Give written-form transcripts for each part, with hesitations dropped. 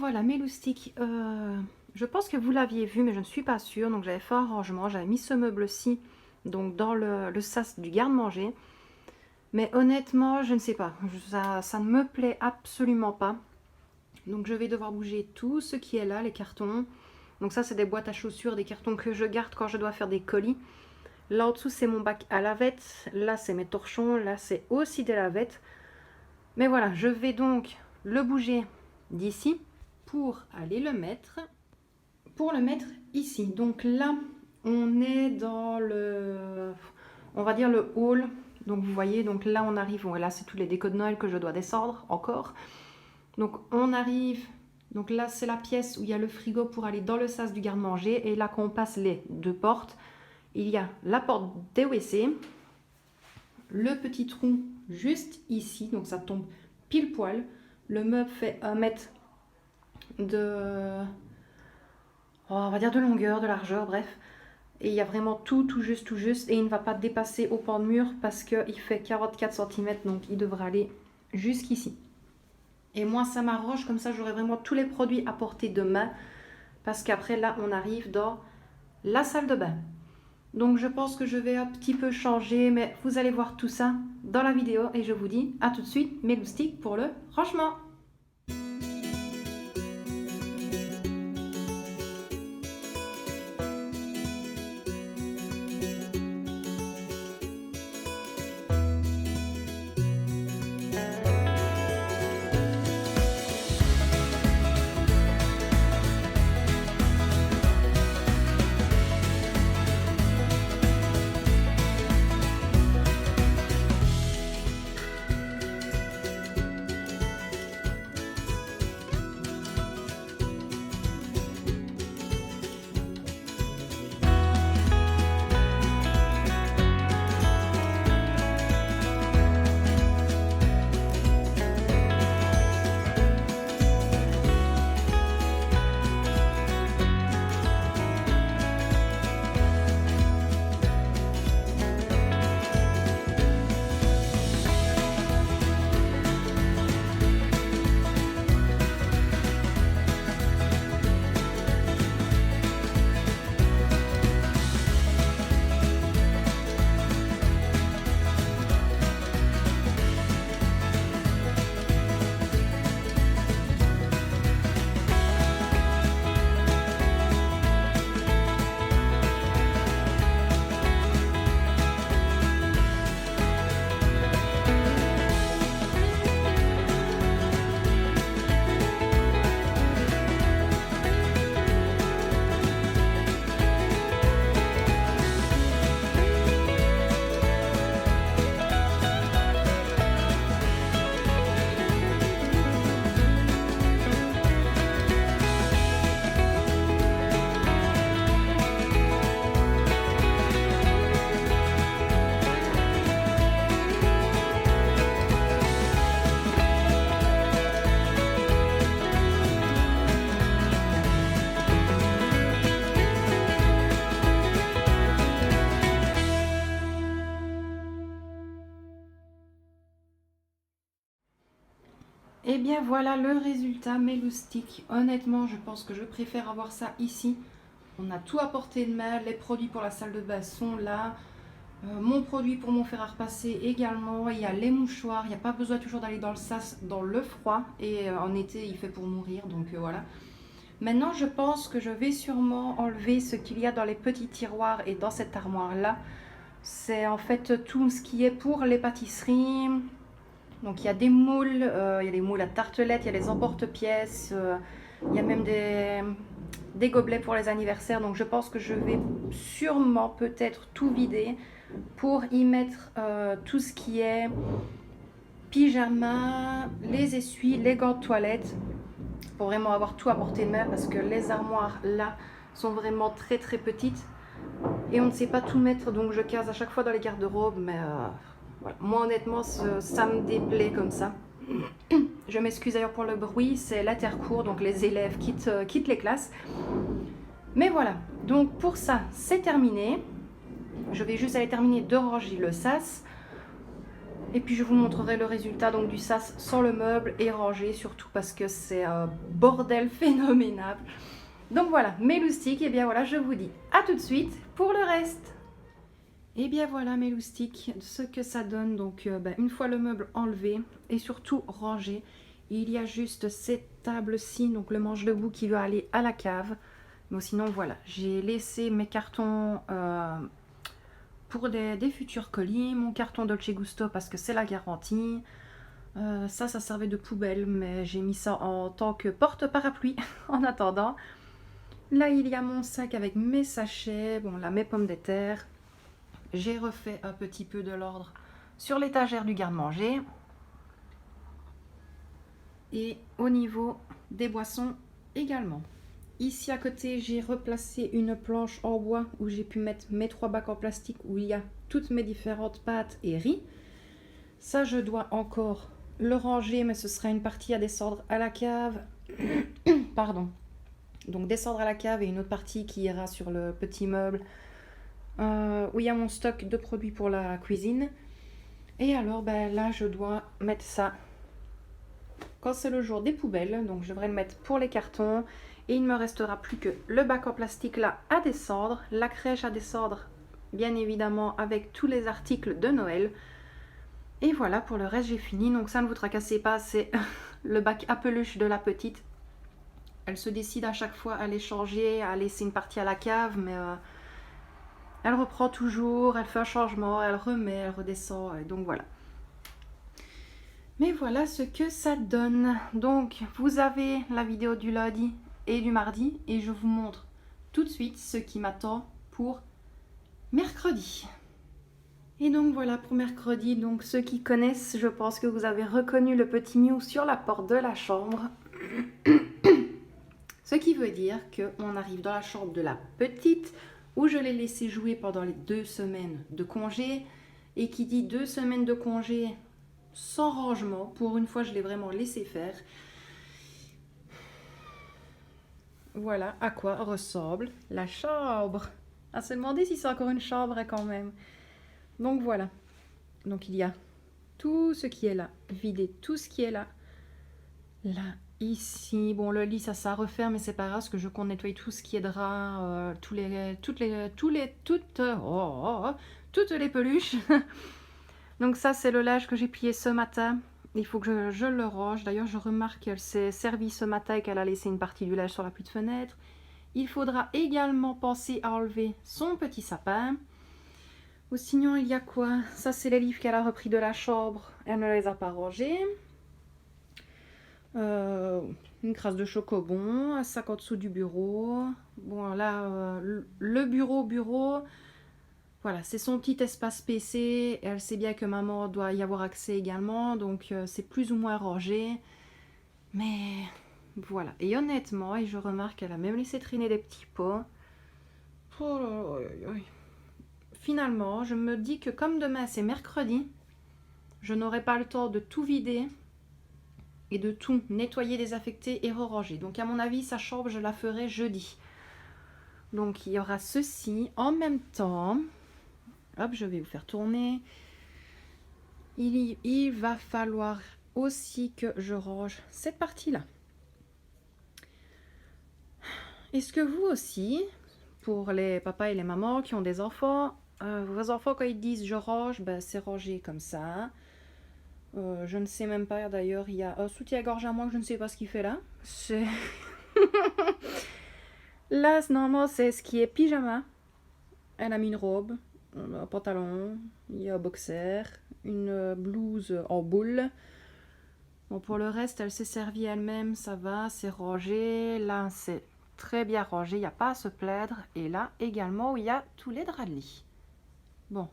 voilà mes loustiques, je pense que vous l'aviez vu mais je ne suis pas sûre, donc j'avais fait un rangement, j'avais mis ce meuble-ci donc dans le sas du garde-manger, mais honnêtement je ne sais pas, ça ne me plaît absolument pas, donc je vais devoir bouger tout ce qui est là, les cartons. Donc ça c'est des boîtes à chaussures, des cartons que je garde quand je dois faire des colis. Là en dessous c'est mon bac à lavettes, là c'est mes torchons, là c'est aussi des lavettes. Mais voilà, je vais donc le bouger d'ici pour aller le mettre, ici. Donc là, on est dans le, on va dire le hall. Donc vous voyez, donc là on arrive, bon, là c'est tous les décos de Noël que je dois descendre encore. Donc on arrive, donc là c'est la pièce où il y a le frigo pour aller dans le sas du garde-manger. Et là quand on passe les deux portes, il y a la porte des WC, le petit trou juste ici, donc ça tombe pile poil. Le meuble fait 1 mètre de, on va dire de longueur, de largeur, bref. Et il y a vraiment tout juste, et il ne va pas dépasser au pan de mur parce qu'il fait 44 cm, donc il devra aller jusqu'ici. Et moi ça m'arrange, comme ça j'aurai vraiment tous les produits à portée de main, parce qu'après là on arrive dans la salle de bain. Donc je pense que je vais un petit peu changer, mais vous allez voir tout ça dans la vidéo et je vous dis à tout de suite mes loustiques pour le rangement. Et bien voilà le résultat, mes loustiques. Honnêtement, je pense que je préfère avoir ça ici. On a tout à portée de main, les produits pour la salle de bain sont là. Mon produit pour mon fer à repasser également. Il y a les mouchoirs, il n'y a pas besoin toujours d'aller dans le sas, dans le froid. Et en été, il fait pour mourir, donc voilà. Maintenant, je pense que je vais sûrement enlever ce qu'il y a dans les petits tiroirs et dans cette armoire-là. C'est en fait tout ce qui est pour les pâtisseries. Donc il y a des moules, il y a des moules à tartelettes, il y a les emporte-pièces, il y a même des gobelets pour les anniversaires. Donc je pense que je vais sûrement peut-être tout vider pour y mettre tout ce qui est pyjama, les essuies, les gants de toilette, pour vraiment avoir tout à portée de main, parce que les armoires là sont vraiment très petites et on ne sait pas tout mettre, donc je case à chaque fois dans les garde-robes, mais voilà. Moi honnêtement ça me déplaît comme ça. Je m'excuse d'ailleurs pour le bruit, c'est l'intercours, donc les élèves quittent les classes. Mais voilà, donc pour ça c'est terminé. Je vais juste aller terminer de ranger le sas. Et puis je vous montrerai le résultat donc du sas sans le meuble et rangé, surtout parce que c'est un bordel phénoménal. Donc voilà, mes loustiques, et bien voilà, je vous dis à tout de suite pour le reste. Et bien voilà mes loustiques, ce que ça donne. Donc une fois le meuble enlevé et surtout rangé, il y a juste cette table-ci, donc le manche debout qui va aller à la cave. Mais sinon voilà, j'ai laissé mes cartons pour des futurs colis, mon carton Dolce Gusto parce que c'est la garantie. Ça servait de poubelle, mais j'ai mis ça en tant que porte-parapluie en attendant. Là, il y a mon sac avec mes sachets, bon là, mes pommes de terre. J'ai refait un petit peu de l'ordre sur l'étagère du garde-manger. Et au niveau des boissons également. Ici à côté, j'ai replacé une planche en bois où j'ai pu mettre mes 3 bacs en plastique où il y a toutes mes différentes pâtes et riz. Ça, je dois encore le ranger, mais ce sera une partie à descendre à la cave. Pardon. Donc descendre à la cave et une autre partie qui ira sur le petit meuble où il y a mon stock de produits pour la cuisine. Et alors là, je dois mettre ça quand c'est le jour des poubelles. Donc je devrais le mettre pour les cartons. Et il ne me restera plus que le bac en plastique là à descendre, la crèche à descendre, bien évidemment avec tous les articles de Noël. Et voilà, pour le reste j'ai fini. Donc ça, ne vous tracassez pas, c'est le bac à peluche de la petite. Elle se décide à chaque fois à les changer, à laisser une partie à la cave, mais elle reprend toujours, elle fait un changement, elle remet, elle redescend, et donc voilà. Mais voilà ce que ça donne. Donc vous avez la vidéo du lundi et du mardi, et je vous montre tout de suite ce qui m'attend pour mercredi. Et donc voilà pour mercredi. Donc ceux qui connaissent, je pense que vous avez reconnu le petit Miou sur la porte de la chambre. Ce qui veut dire qu'on arrive dans la chambre de la petite, où je l'ai laissé jouer pendant les 2 semaines de congé. Et qui dit 2 semaines de congé sans rangement, pour une fois je l'ai vraiment laissé faire. Voilà à quoi ressemble la chambre. À se demander si c'est encore une chambre quand même. Donc voilà. Donc il y a tout ce qui est là, vider tout ce qui est là. Là, ici, bon le lit ça refaire, mais c'est pas grave parce que je compte nettoyer tout ce qui est drap, toutes les peluches. Donc ça c'est le linge que j'ai plié ce matin. Il faut que je le range. D'ailleurs je remarque qu'elle s'est servie ce matin et qu'elle a laissé une partie du linge sur l'appui de fenêtre. Il faudra également penser à enlever son petit sapin. Ou sinon il y a quoi? Ça c'est les livres qu'elle a repris de la chambre. Elle ne les a pas rangés. Une crasse de chocobon, un sac en dessous du bureau. Bon là, le bureau, voilà, c'est son petit espace PC. Elle sait bien que maman doit y avoir accès également, donc c'est plus ou moins rangé. Mais voilà, et honnêtement, et je remarque qu'elle a même laissé traîner des petits pots. Oh là là, finalement, je me dis que comme demain c'est mercredi, je n'aurai pas le temps de tout vider et de tout nettoyer, désaffecter et re-ranger. Donc à mon avis, sa chambre, je la ferai jeudi. Donc il y aura ceci en même temps. Hop, je vais vous faire tourner. Il va falloir aussi que je range cette partie-là. Est-ce que vous aussi, pour les papas et les mamans qui ont des enfants, vos enfants quand ils disent je range, ben, c'est rangé comme ça. Je ne sais même pas, d'ailleurs, il y a un soutien-gorge à moi que je ne sais pas ce qu'il fait là. Là, normalement, c'est ce qui est pyjama. Elle a mis une robe, un pantalon, il y a un boxer, une blouse en boule. Bon, pour le reste, elle s'est servie elle-même, ça va, c'est rangé. Là, c'est très bien rangé, il n'y a pas à se plaindre. Et là, également, il y a tous les draps de lit. Bon,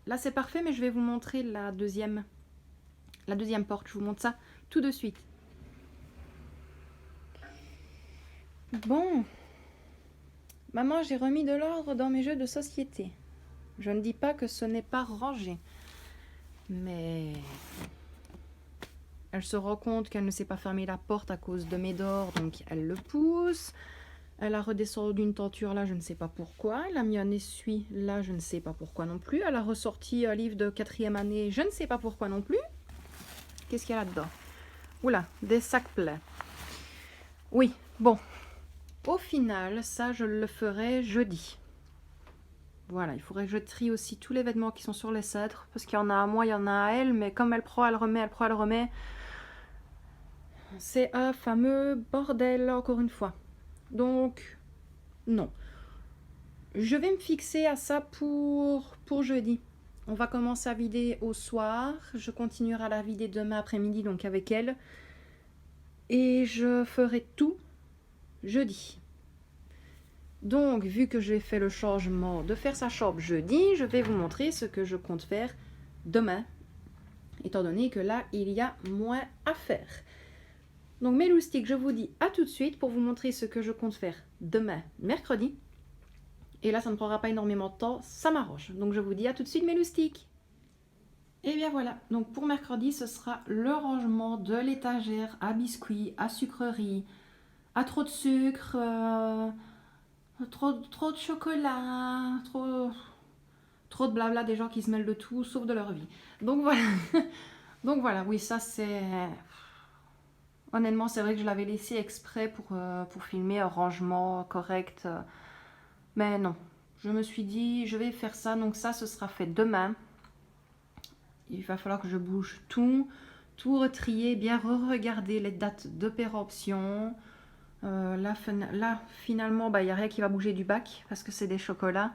là, c'est parfait, mais je vais vous montrer la deuxième porte. Je vous montre ça tout de suite. Bon, maman, j'ai remis de l'ordre dans mes jeux de société. Je ne dis pas que ce n'est pas rangé, mais elle se rend compte qu'elle ne sait pas fermer la porte à cause de Médor, donc elle le pousse. Elle a redescendu une tenture là, je ne sais pas pourquoi. Elle a mis un essuie là, je ne sais pas pourquoi non plus. Elle a ressorti un livre de 4e année, je ne sais pas pourquoi non plus. Qu'est-ce qu'il y a là-dedans? Oula, des sacs pleins. Oui, bon. Au final, ça, je le ferai jeudi. Voilà, il faudrait que je trie aussi tous les vêtements qui sont sur les cintres. Parce qu'il y en a à moi, il y en a à elle. Mais comme elle prend, elle remet, elle prend, elle remet. C'est un fameux bordel, encore une fois. Donc, non. Je vais me fixer à ça pour jeudi. On va commencer à vider au soir. Je continuerai à la vider demain après-midi, donc avec elle. Et je ferai tout jeudi. Donc, vu que j'ai fait le changement de faire sa chambre jeudi, je vais vous montrer ce que je compte faire demain. Étant donné que là, il y a moins à faire. Donc, mes loustiques, je vous dis à tout de suite pour vous montrer ce que je compte faire demain, mercredi. Et là, ça ne prendra pas énormément de temps, ça m'arrange. Donc, je vous dis à tout de suite, mes loustiques. Et bien voilà, donc pour mercredi, ce sera le rangement de l'étagère à biscuits, à sucreries, à trop de sucre, trop de chocolat, trop de blabla des gens qui se mêlent de tout, sauf de leur vie. Donc voilà, donc voilà, oui, ça c'est... Honnêtement, c'est vrai que je l'avais laissé exprès pour filmer un rangement correct. Mais non, je me suis dit, je vais faire ça. Donc ça, ce sera fait demain. Il va falloir que je bouge tout retrier, bien re-regarder les dates de péremption. Là, finalement, il n'y a rien qui va bouger du bac parce que c'est des chocolats.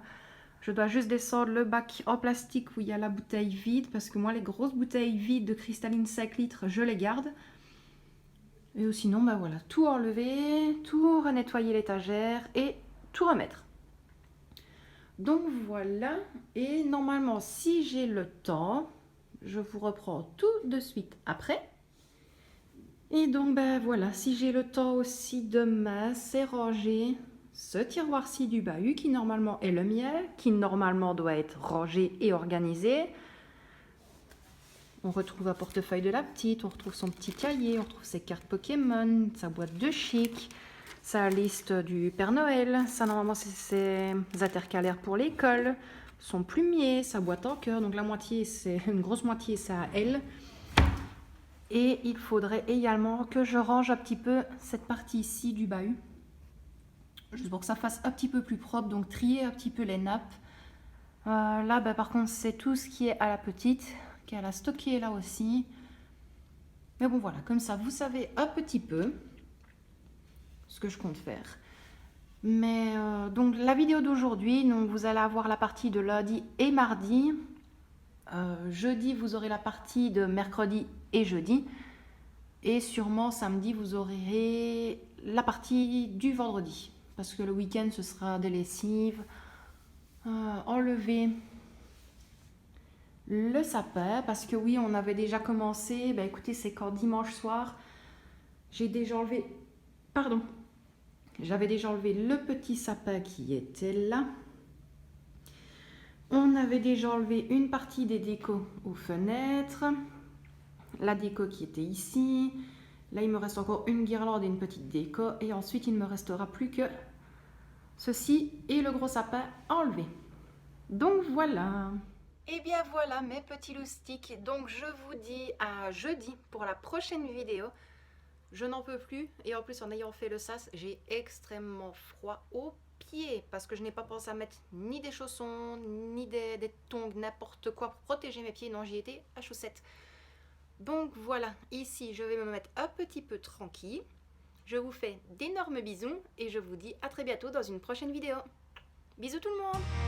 Je dois juste descendre le bac en plastique où il y a la bouteille vide parce que moi, les grosses bouteilles vides de cristalline 5 litres, je les garde. Et sinon, voilà, tout enlever, tout renettoyer l'étagère et tout remettre. Donc voilà, et normalement, si j'ai le temps, je vous reprends tout de suite après. Et donc, voilà, si j'ai le temps aussi demain, c'est ranger ce tiroir-ci du bahut qui normalement est le mien, qui normalement doit être rangé et organisé. On retrouve un portefeuille de la petite, on retrouve son petit cahier, on retrouve ses cartes Pokémon, sa boîte de chic, sa liste du Père Noël, ça normalement c'est ses intercalaires pour l'école, son plumier, sa boîte en cœur, donc la moitié, c'est une grosse moitié, c'est à elle. Et il faudrait également que je range un petit peu cette partie ici du bahut, juste pour que ça fasse un petit peu plus propre, donc trier un petit peu les nappes. Là, par contre, c'est tout ce qui est à la petite, qu'elle a stocké là aussi. Mais bon, voilà, comme ça, vous savez un petit peu ce que je compte faire. Mais donc, la vidéo d'aujourd'hui, donc vous allez avoir la partie de lundi et mardi. Jeudi, vous aurez la partie de mercredi et jeudi. Et sûrement, samedi, vous aurez la partie du vendredi. Parce que le week-end, ce sera des lessives, enlever le sapin, parce que oui, on avait déjà commencé. Écoutez, c'est quand dimanche soir, j'ai déjà enlevé... Pardon. J'avais déjà enlevé le petit sapin qui était là. On avait déjà enlevé une partie des décos aux fenêtres. La déco qui était ici. Là, il me reste encore une guirlande et une petite déco. Et ensuite, il ne me restera plus que ceci et le gros sapin enlevé. Donc voilà. Et bien voilà mes petits loustiques, donc je vous dis à jeudi pour la prochaine vidéo. Je n'en peux plus et en plus en ayant fait le sas, j'ai extrêmement froid aux pieds parce que je n'ai pas pensé à mettre ni des chaussons, ni des tongs, n'importe quoi pour protéger mes pieds. Non, j'y étais à chaussettes. Donc voilà, ici je vais me mettre un petit peu tranquille. Je vous fais d'énormes bisous et je vous dis à très bientôt dans une prochaine vidéo. Bisous tout le monde!